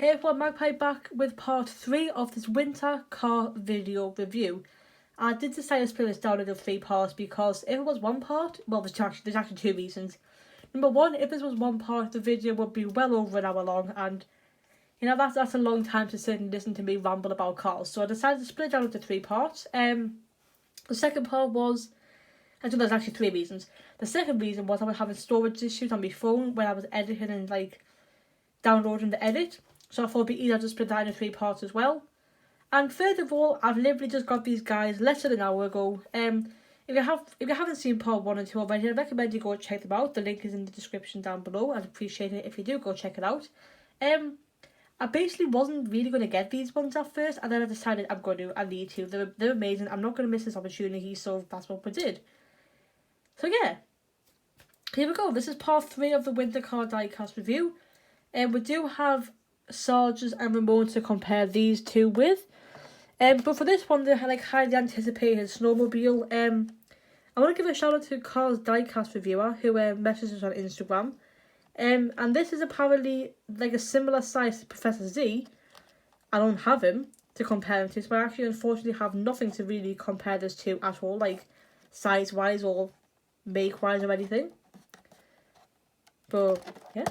Hey everyone, Magpie back with part 3 of this winter car video review. I did decide to split this down into 3 parts because if it was one part, well there's actually 2 reasons. Number one, if this was one part, the video would be well over an hour long, and you know that's a long time to sit and listen to me ramble about cars. So I decided to split it down into 3 parts. The second part was, actually there's actually 3 reasons. The second reason was I was having storage issues on my phone when I was editing and downloading the edit. So I thought it'd be easier to split that into 3 parts as well. And third of all, I've literally just got these guys less than an hour ago. If you haven't seen part 1 and 2 already, I recommend you go check them out. The link is in the description down below. I'd appreciate it if you do go check it out. I basically wasn't really going to get these ones at first, and then I decided I need to. They're amazing. I'm not going to miss this opportunity, so that's what we did. So yeah, here we go. This is part 3 of the Winter Car Diecast review. We do have Sarge's and Ramone to compare these two with. But for this one, the highly anticipated Snowmobile. I want to give a shout out to Car's Diecast reviewer who messages on Instagram. And this is apparently a similar size to Professor Z. I don't have him to compare him to, so I actually unfortunately have nothing to really compare this to at all, size wise or make wise or anything. But yeah.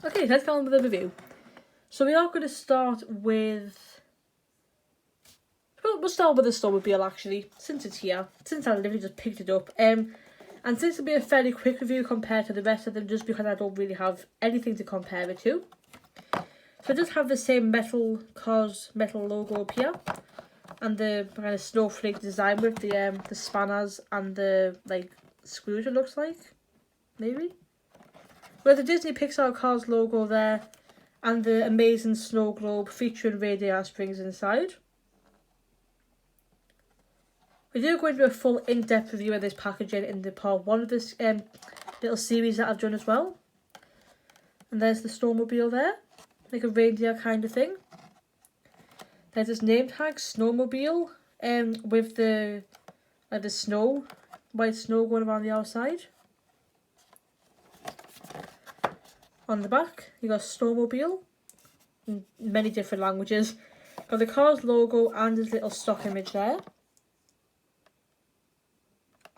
Okay, let's get on with the review. So we are going to start with... We'll start with the Snowmobile actually, since it's here. Since I literally just picked it up. And since it'll be a fairly quick review compared to the rest of them, just because I don't really have anything to compare it to. So I just have the same Cars metal logo up here. And the kind of snowflake design with the spanners and the screws, it looks like. Maybe. With the Disney Pixar Cars logo there, and the amazing snow globe featuring radiator springs inside. We do go into a full in-depth review of this packaging in the part 1 of this little series that I've done as well. And there's the Snowmobile there, like a reindeer kind of thing. There's this name tag, Snowmobile, with the snow, white snow going around the outside. On the back, you got Snowmobile in many different languages. Got the Cars logo and this little stock image there.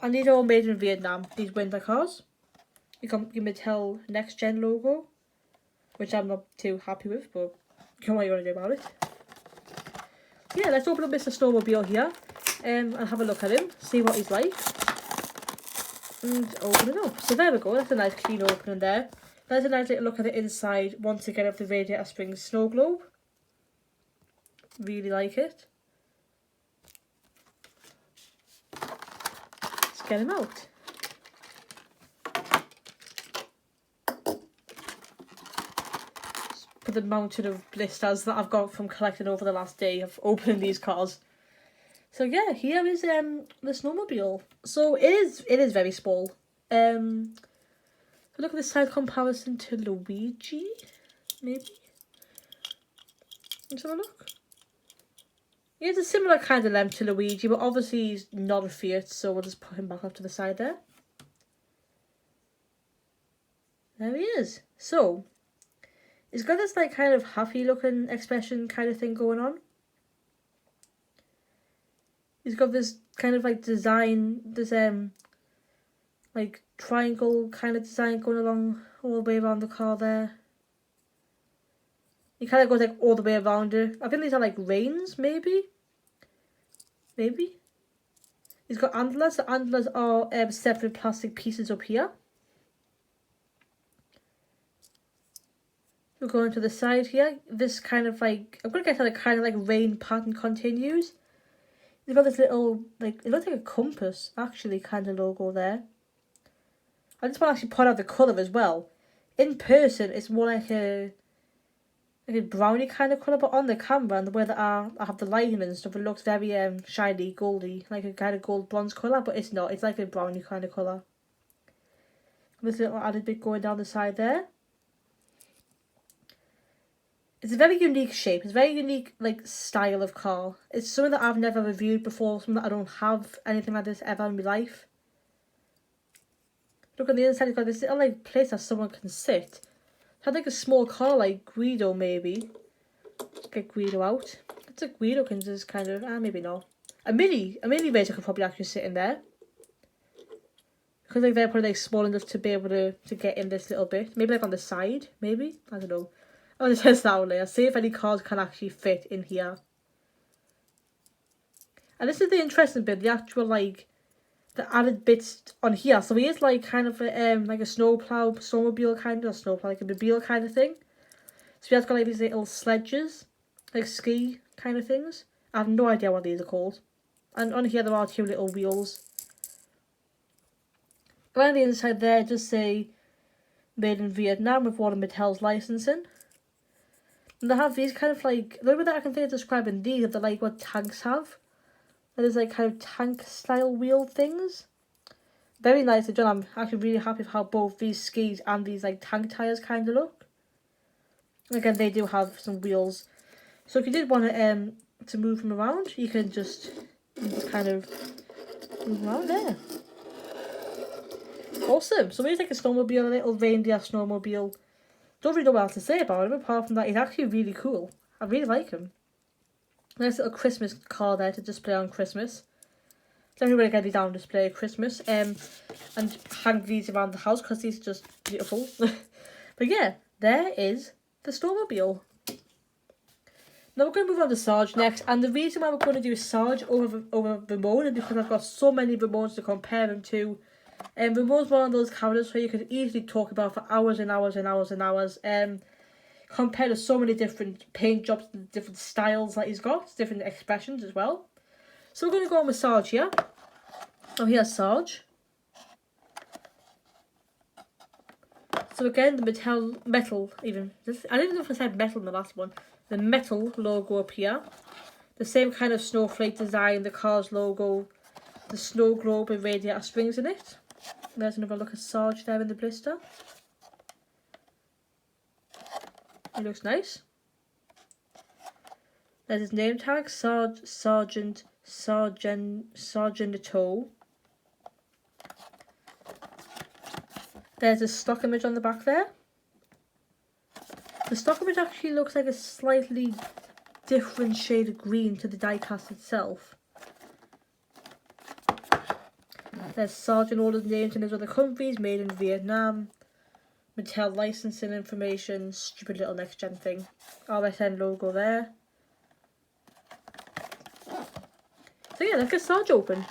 And these are all made in Vietnam, these winter cars. You can Mattel Next Gen logo, which I'm not too happy with, but you know what you want to do about it. Yeah, let's open up Mr. Snowmobile here and have a look at him, see what he's like. And open it up. So there we go, that's a nice clean opening there. There's a nice little look at the inside once again of the Radiator Springs snow globe. Really like it. Let's get him out. For the mountain of blisters that I've got from collecting over the last day of opening these cars. So yeah, here is the Snowmobile. So it is very small. Look at the side comparison to Luigi, maybe? Let's have a look. He has a similar kind of length to Luigi, but obviously he's not a Fiat, so we'll just put him back up to the side there. There he is. So, he's got this kind of happy looking expression kind of thing going on. He's got this kind of design, this triangle kind of design going along all the way around the car there. He kind of goes all the way around it. I think these are reins, maybe? Maybe? He's got antlers. The antlers are separate plastic pieces up here. We're going to the side here. This kind of I'm going to get to rain pattern continues. He's got this little, it looks like a compass, actually, kind of logo there. I just want to actually point out the colour as well. In person, it's more like a brownie kind of colour, but on the camera and the way that I have the lighting and stuff, it looks very shiny, goldy, like a kind of gold bronze colour, but it's not. It's like a brownie kind of colour. This little added bit going down the side there. It's a very unique shape. It's a very unique style of car. It's something that I've never reviewed before, something that I don't have anything like this ever in my life. Look on the inside, it's got this little place that someone can sit. Had like a small car like Guido maybe. Let's get Guido out. It's like Guido can just kind of, maybe not. A mini razor could probably actually sit in there. Because like they're probably like small enough to be able to get in this little bit. Maybe like on the side, maybe? I don't know. I'm going to test that out later. See if any cars can actually fit in here. And this is the interesting bit, the actual like, the added bits on here. So he is like kind of like a snowmobile kind of, like a mobile kind of thing. So he has got like these little sledges, like ski kind of things. I have no idea what these are called. And on here there are 2 little wheels. Around the inside there, just say made in Vietnam with one of Mattel's licensing. And they have these kind of like, the way that I can think of describing these are the, like what tanks have. And there's like kind of tank style wheel things. Very nicely done. I'm actually really happy with how both these skis and these like tank tires kind of look. Again, they do have some wheels. So if you did want to move them around, you can just kind of move around there. Awesome. So here's like a snowmobile, a little reindeer snowmobile. Don't really know what else to say about him, apart from that he's actually really cool. I really like him. Nice little Christmas car there to display on Christmas. Definitely going to get these down on display at Christmas. And hang these around the house because these are just beautiful. But yeah, there is the snowmobile. Now we're going to move on to Sarge next. And the reason why we're going to do Sarge over Ramone is because I've got so many Ramones to compare him to. Ramone's one of those characters where you could easily talk about for hours and hours and hours and hours. Compared to so many different paint jobs, different styles that he's got, different expressions as well. So we're going to go on with Sarge here. Oh, here's Sarge. So again, the metal even. I don't even know if I said metal in the last one. The metal logo up here. The same kind of snowflake design, the car's logo, the snow globe with radiator springs in it. There's another look at Sarge there in the blister. He looks nice. There's his name tag, Sergeant Toe. There's a stock image on the back there. The stock image actually looks like a slightly different shade of green to the diecast itself. There's Sarge and all his names in his other countries, made in Vietnam. Mattel licensing information, stupid little next gen thing. RSN logo there. So yeah, let's get Sarge open.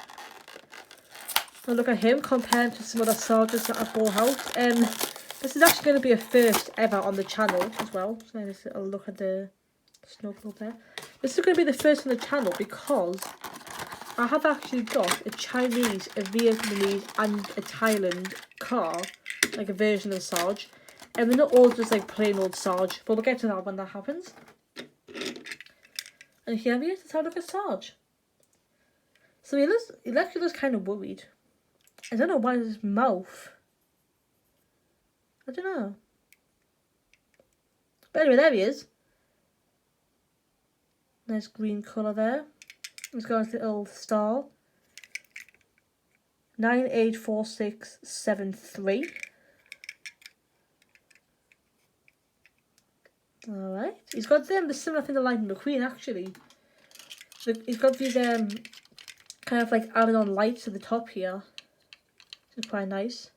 And look at him compared to some other Sarges that I've brought out. This is actually going to be a first ever on the channel as well. So let's have a look at the snow globe there. This is going to be the first on the channel because I have actually got a Chinese, a Vietnamese and a Thailand car, like a version of Sarge. And they're not all just like plain old Sarge, but we'll get to that when that happens. And here he is, let's have a look at Sarge. So he actually looks kind of worried. I don't know why his mouth. I don't know. But anyway, there he is. Nice green colour there. He's got his little star. 984673. Alright. He's got the similar thing to Lightning McQueen actually. He's got these kind of like added on lights at the top here. Which is quite nice.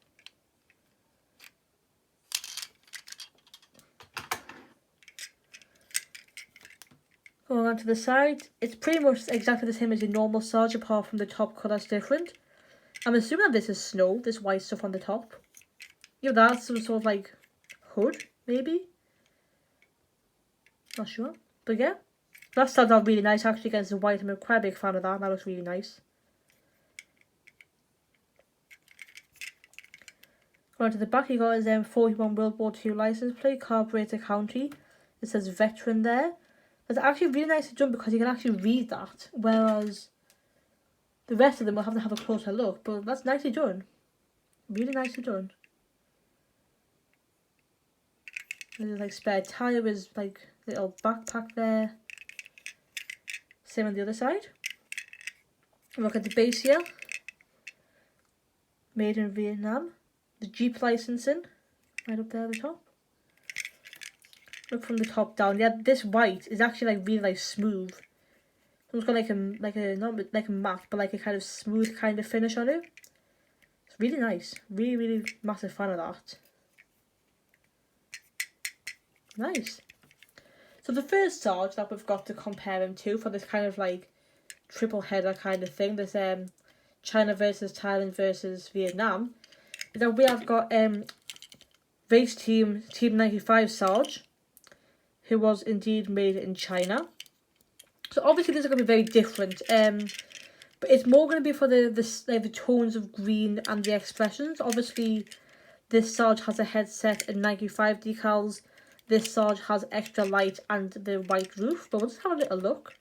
Going on to the side, it's pretty much exactly the same as your normal Sarge apart from the top colour's different. I'm assuming that this is snow, this white stuff on the top. You know, that's some sort of like hood, maybe? Not sure. But yeah, that stands out really nice actually against the white. I'm quite a big fan of that. That looks really nice. Going to the back, you got his 41 World War II license plate, Carburetor County. It says veteran there. That's actually really nicely done because you can actually read that, whereas the rest of them will have to have a closer look. But that's nicely done. Really nicely done. There's like spare tyre with like little backpack there. Same on the other side. Look at the base here. Made in Vietnam. The Jeep licensing right up there at the top. Look from the top down. Yeah, this white is actually like really like smooth. It's got like a not like a matte, but like a kind of smooth kind of finish on it. It's really nice. Really massive fan of that. Nice. So the first Sarge that we've got to compare him to for this kind of like triple header kind of thing, this China versus Thailand versus Vietnam, is that we have got race team 95 Sarge, who was indeed made in China. So obviously these are going to be very different, but it's more going to be for the tones of green and the expressions. Obviously this Sarge has a headset and 95 decals. This Sarge has extra light and the white roof, but we'll just have a little look.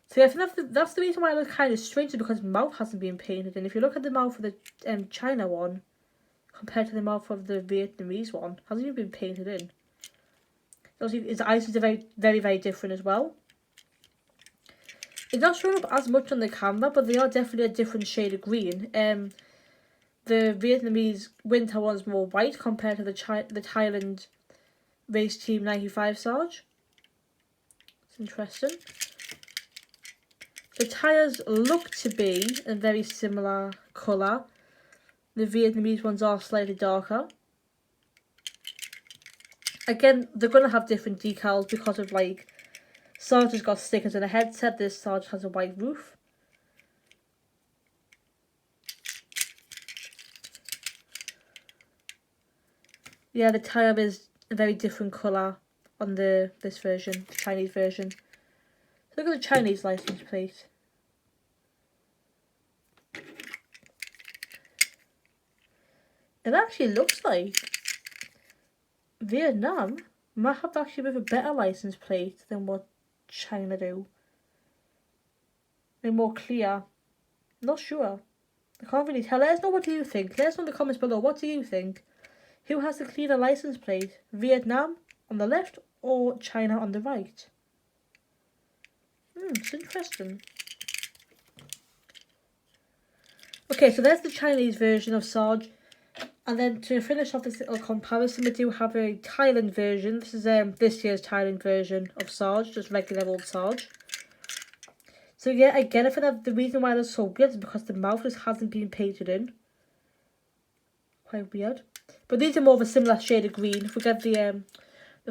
So yeah, I think that's the reason why it looks kind of strange, because the mouth hasn't been painted. And if you look at the mouth of the China one compared to the mouth of the Vietnamese one, hasn't even been painted in. Obviously, his eyes are very different as well. It's not showing up as much on the camera, but they are definitely a different shade of green. The Vietnamese winter one's more white compared to the Thailand race team 95 Sarge. It's interesting. The tyres look to be a very similar colour. The Vietnamese ones are slightly darker. Again, they're going to have different decals because of like, Sarge has got stickers in a headset, this Sarge has a white roof. Yeah, the tyre is a very different colour on this version, the Chinese version. Look at the Chinese license plate. It actually looks like Vietnam might have actually a better license plate than what China do. They're more clear. Not sure. I can't really tell. Let us know what you think. Let us know in the comments below. What do you think? Who has the cleaner license plate? Vietnam on the left or China on the right? It's interesting. Okay, so there's the Chinese version of Sarge. And then to finish off this little comparison, we do have a Thailand version. This is this year's Thailand version of Sarge, just regular old Sarge. So yeah, again, I think that the reason why they're so good is because the mouth just hasn't been painted in. Quite weird. But these are more of a similar shade of green. If we get the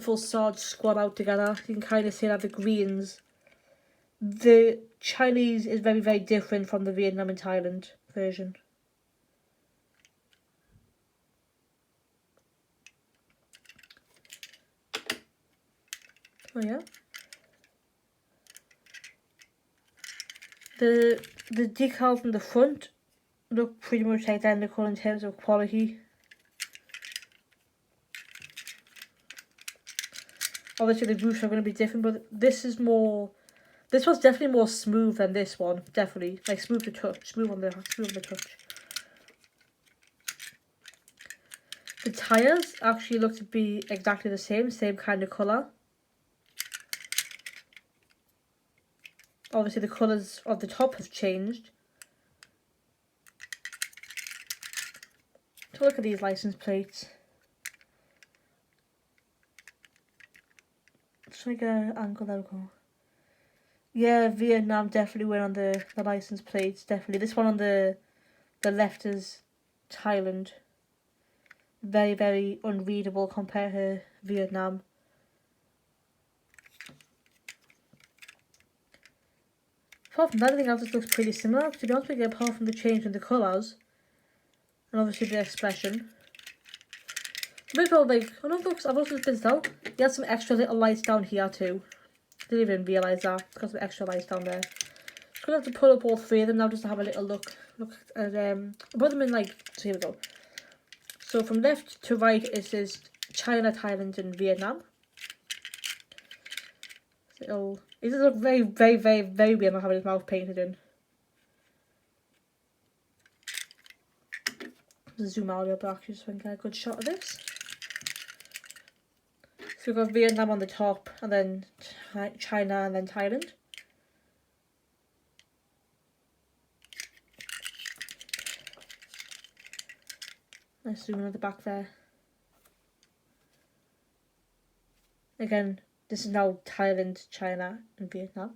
full Sarge squad out together, you can kind of see that the greens. The Chinese is very different from the Vietnam and Thailand version. Oh yeah. The decals from the front look pretty much identical in terms of quality. Obviously the roofs are going to be different, but this was definitely more smooth than this one. Definitely, like smooth to touch, smooth on the touch. The tyres actually look to be exactly the same kind of colour. Obviously the colours of the top have changed. So look at these license plates. Let's try to get an angle there we go. Yeah, Vietnam definitely went on the license plates, definitely. This one on the left is Thailand. Very unreadable compared to Vietnam. Apart from that, everything else just looks pretty similar. To be honest with you, apart from the change in the colours. And obviously the expression. Maybe like, oh no folks, I've also fizzed out. He has some extra little lights down here too. Didn't even realise that. It's got some extra lights down there. Just gonna have to pull up all three of them now just to have a little look at I'll put them in like, so here we go. So from left to right it says China, Thailand and Vietnam. So it does look very weird not having his mouth painted in. Zoom out a little bit actually so I can get a good shot of this. So we've got Vietnam on the top and then China and then Thailand. Nice zoom in at the back there. Again, this is now Thailand, China, and Vietnam.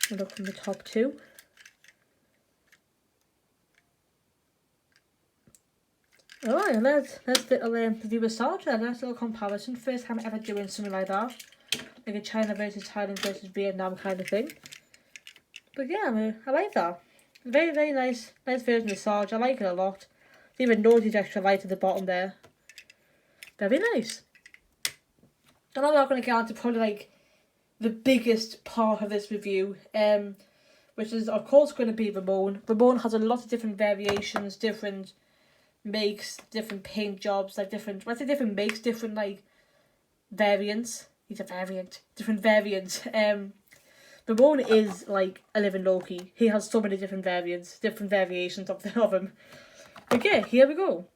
We'll look from the top two. Alright, let's little review of Sarge. Let's little comparison. First time ever doing something like that. Like a China versus Thailand versus Vietnam kind of thing. But yeah, I like that. Very, very nice version of Sarge. I like it a lot. Even noticed extra light at the bottom there. Very nice. And I'm not going to get on to probably like the biggest part of this review, which is of course going to be Ramone. Ramone has a lot of different variations, different makes, different paint jobs, like different, when I say different makes, different like variants. He's a variant. Different variants. Ramone is like a living Loki. He has so many different variants, different variations of him. Okay, here we go.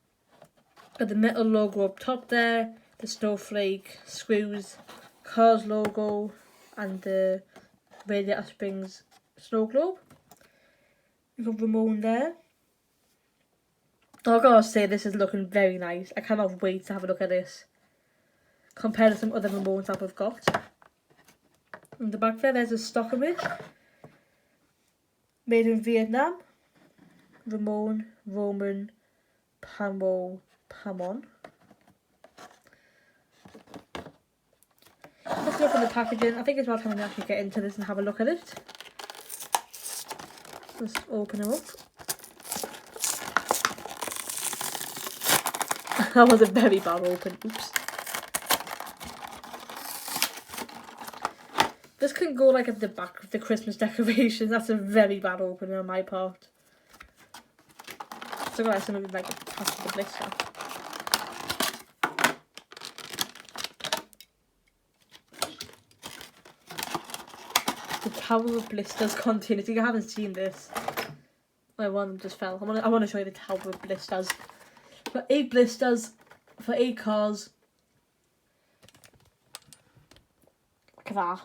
Got the metal logo up top there, the snowflake, screws, Cars logo, and the Radiator Springs snow globe. We've got Ramone there. I gotta say, this is looking very nice. I cannot wait to have a look at this. Compared to some other Ramones that we've got. In the back there's a stock image. Made in Vietnam. Ramone, Roman, Pamo, Pamon. Let's look at the packaging. I think it's about time to actually get into this and have a look at it. Let's open them up. That was a very bad open. Oops. This can go like at the back of the Christmas decorations. That's a very bad opening on my part. So guys, something like attached to the blister. The Tower of Blisters continues. If you haven't seen this, one of them just fell. I want to show you the Tower of Blisters. For 8 blisters, for 8 cars. Look at that.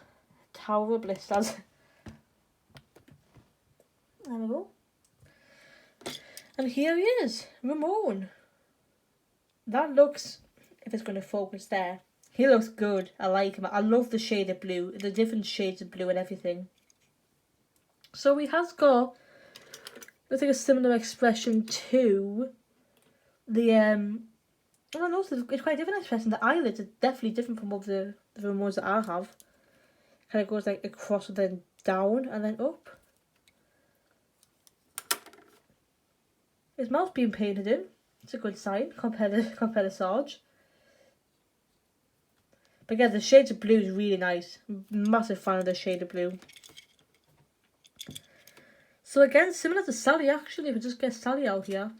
Tower of Blisters. There we go. And here he is, Ramone. That looks, if it's going to focus there, he looks good. I like him. I love the shade of blue, the different shades of blue and everything. So he has got, looks like a similar expression to the, I don't know, it's quite a different expression. The eyelids are definitely different from what the Ramones that I have. Kind of goes like across and then down and then up. His mouth's being painted in. It's a good sign compared to Sarge. But yeah, the shades of blue is really nice. Massive fan of the shade of blue. So again, similar to Sally actually, if we just get Sally out here.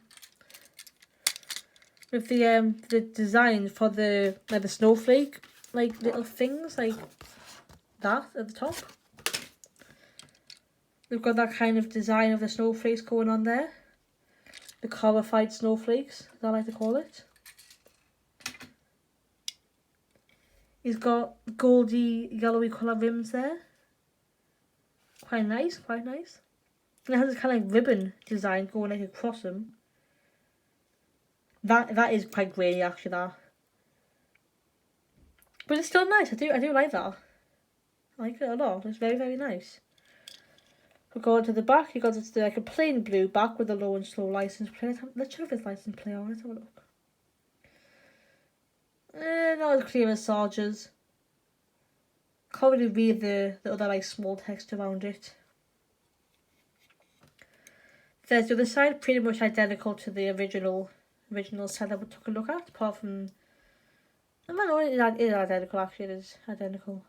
With the design for the snowflake, like little things like that at the top. We've got that kind of design of the snowflakes going on there. The colourified snowflakes, as I like to call it. He's got goldy, yellowy colour rims there. Quite nice, quite nice. And it has this kind of like ribbon design going like across them. That is quite grey actually, that. But it's still nice. I do like that. I like it a lot. It's very, very nice. We'll go on to the back. You got this like a plain blue back with a low and slow license plate. Let's check if it's license plate on. Let's have a look. Not as clear as Sarge's. Can't really read the other like small text around it. There's the other side, pretty much identical to the original set that we took a look at, apart from, I don't know, it is identical actually, it is identical.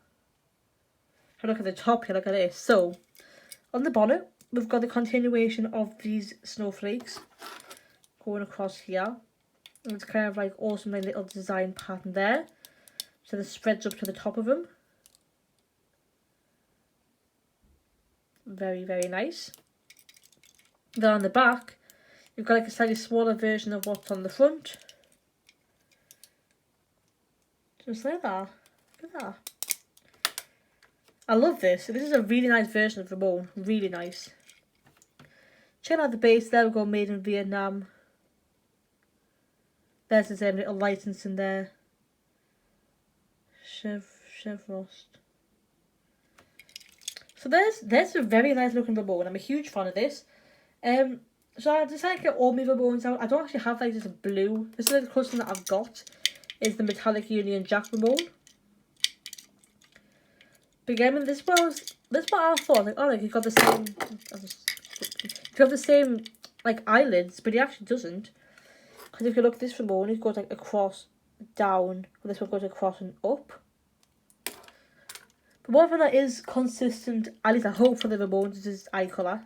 If I look at the top here, look at this. So, on the bonnet, we've got the continuation of these snowflakes going across here. And it's kind of like awesome like little design pattern there. So this spreads up to the top of them. Very, very nice. Then on the back, you've got like a slightly smaller version of what's on the front. Just like that. Look at that. I love this. This is a really nice version of Ramone. Really nice. Check out the base. There we go. Made in Vietnam. There's this little license in there. Chevrost. So there's a very nice looking Ramone. I'm a huge fan of this. So I decided to get all my Ramones out. I don't actually have like just a blue. This is the custom that I've got. Is the metallic Union Jack Ramone. But again, this was what I thought. Like, oh, like he's got the same. He's got the same like eyelids, but he actually doesn't. Because if you look at this Ramone, it goes like across, down. This one goes across and up. But one thing that is consistent, at least I hope for the Ramones, is his eye colour.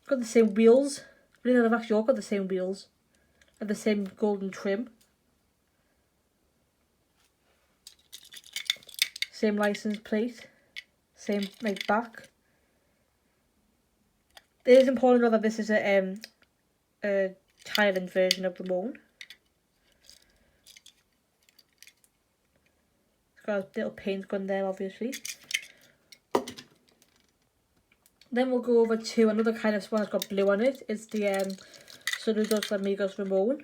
Got the same wheels. Really, they've actually all got the same wheels. And the same golden trim. Same license plate. Same like back. It is important to know that this is a Thailand version of Ramone. It's got a little paint gun there, obviously. Then we'll go over to another kind of one that's got blue on it. It's the Saludos Amigos Ramone.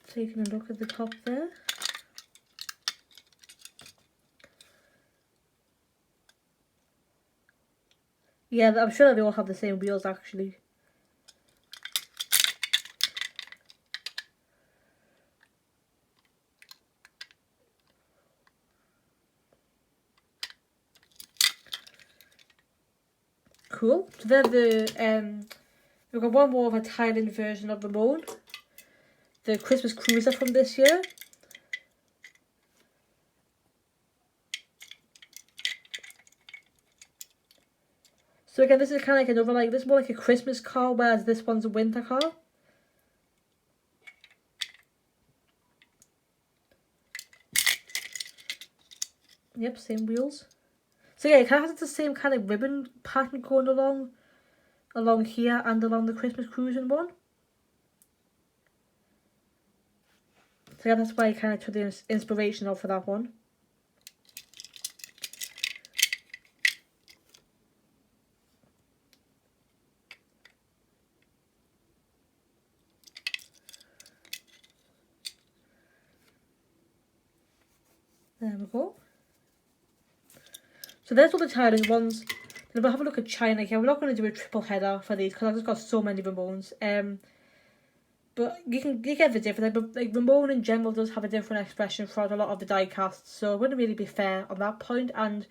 Taking a look at the top there. Yeah, I'm sure they all have the same wheels actually. Cool. So they're the we've got one more of a Thailand version of Ramone. The Christmas Cruiser from this year. So again, this is kind of like another, like, this is more like a Christmas car, whereas this one's a winter car. Yep, same wheels. So yeah, it kind of has the same kind of ribbon pattern going along here and along the Christmas Cruising one. So yeah, that's why I kind of took the inspiration off for that one. There we go. So there's all the Thailand ones. Then we'll have a look at China here. We're not going to do a triple header for these because I've just got so many Ramones. But you get the difference. But like Ramone in general does have a different expression throughout a lot of the diecasts, so it wouldn't really be fair on that point. And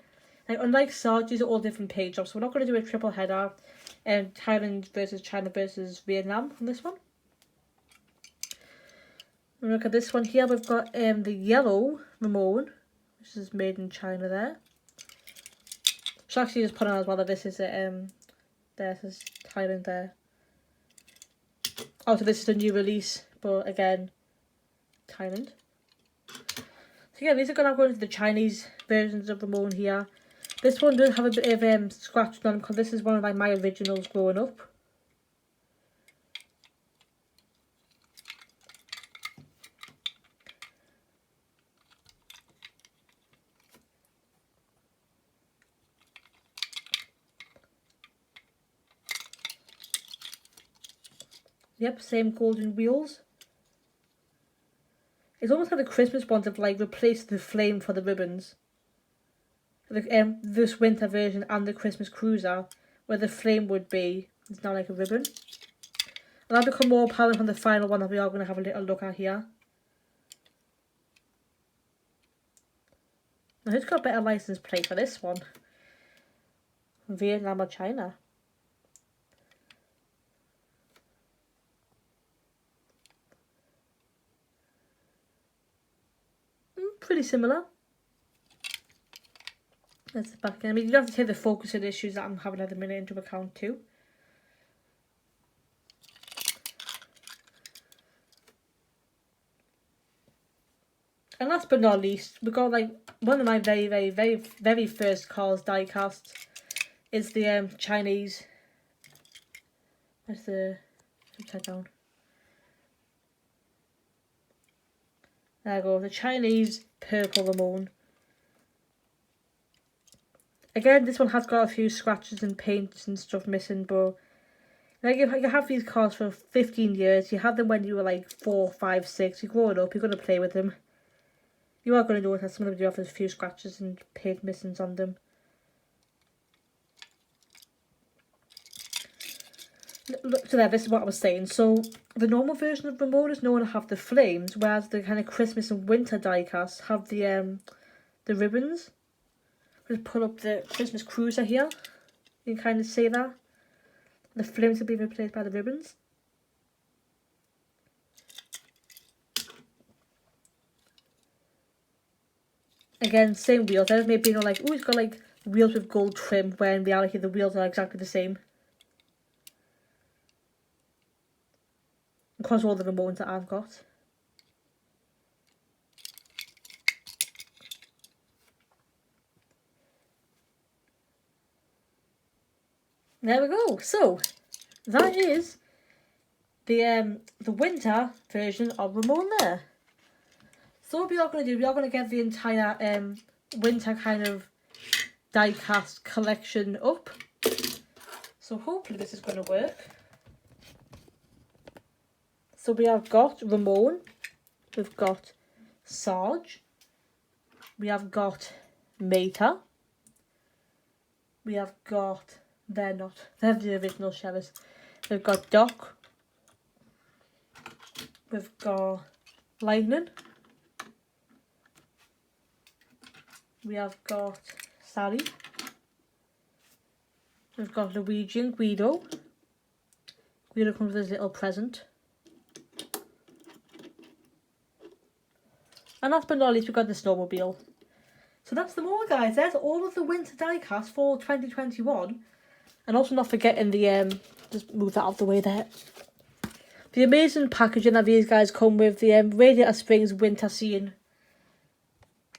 like unlike Sarge, these are all different paint jobs, so we're not going to do a triple header. Thailand versus China versus Vietnam on this one. And look at this one here. We've got the yellow Ramone, which is made in China there. So actually just put on as well that this is there says Thailand there. Oh, so this is a new release, but again, Thailand. So yeah, these are going to go into the Chinese versions of Ramone here. This one does have a bit of scratch on because this is one of like my originals growing up. Yep, same golden wheels. It's almost like the Christmas ones have like replaced the flame for the ribbons. This winter version and the Christmas Cruiser, where the flame would be, it's now like a ribbon. And that'll become more apparent on the final one that we are going to have a little look at here. Now who's got a better license plate for this one? Vietnam or China? Pretty similar. That's the back end. I mean, you have to take the focusing issues that I'm having at the minute into account too. And last but not least, we got like one of my very first cars diecasts. is the Chinese. Where's the upside down? There we go. The Chinese purple Ramone. Again, this one has got a few scratches and paints and stuff missing, but like you have these cars for 15 years. You had them when you were like 4, 5, 6. You're growing up. You're going to play with them. You are going to notice some of them do have a few scratches and paint missings on them. So there, this is what I was saying. So the normal version of Ramone is known to have the flames, whereas the kind of Christmas and winter diecast have the ribbons. Just pull up the Christmas cruiser here. You can kind of see that. The flames have been replaced by the ribbons. Again, same wheels. There's maybe like, oh, it's got like wheels with gold trim, where in reality the wheels are exactly the same. Across all the Ramones that I've got. There we go. So that is the winter version of Ramone there. So what we are going to do, we are going to get the entire winter kind of diecast collection up. So hopefully this is going to work. So we have got Ramone, we've got Sarge, we have got Mater, we have got, they're the original sheriffs, we've got Doc, we've got Lightning, we have got Sally, we've got Luigi and Guido. Guido comes with his little present. And last but not least, we've got the Snowmobile. So that's them all, guys. There's all of the winter diecast for 2021. And also not forgetting the, just move that out of the way there. The amazing packaging that these guys come with. The Radiator Springs winter scene.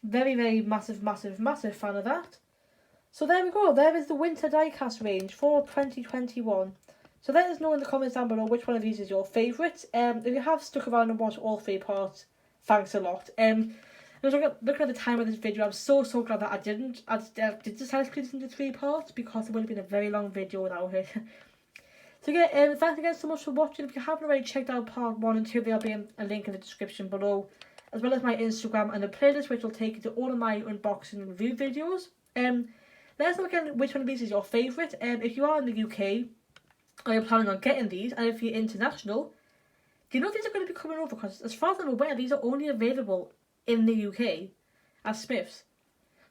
Very, very massive fan of that. So there we go. There is the winter diecast range for 2021. So let us know in the comments down below which one of these is your favourite. If you have stuck around and watched all 3 parts, thanks a lot. I was looking at the time of this video. I'm so glad that I did decide to split this into 3 parts, because it would have been a very long video without it. So yeah, thanks again so much for watching. If you haven't already checked out part 1 and 2, there'll be a link in the description below, as well as my Instagram and the playlist, which will take you to all of my unboxing and review videos. Let us know again which one of these is your favourite. If you are in the UK, or you're planning on getting these, and if you're international, do you know these are going to be coming over? Because as far as I'm aware, these are only available in the UK at Smith's.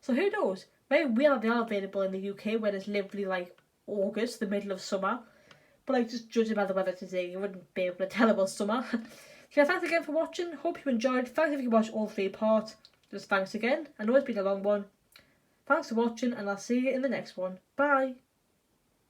So who knows? Very weird that they are available in the UK when it's literally like August, the middle of summer. But like, just judging by the weather today, you wouldn't be able to tell about summer. So yeah, thanks again for watching. Hope you enjoyed. Thanks if you watched all 3 parts. Just thanks again. I know it's been a long one. Thanks for watching, and I'll see you in the next one. Bye.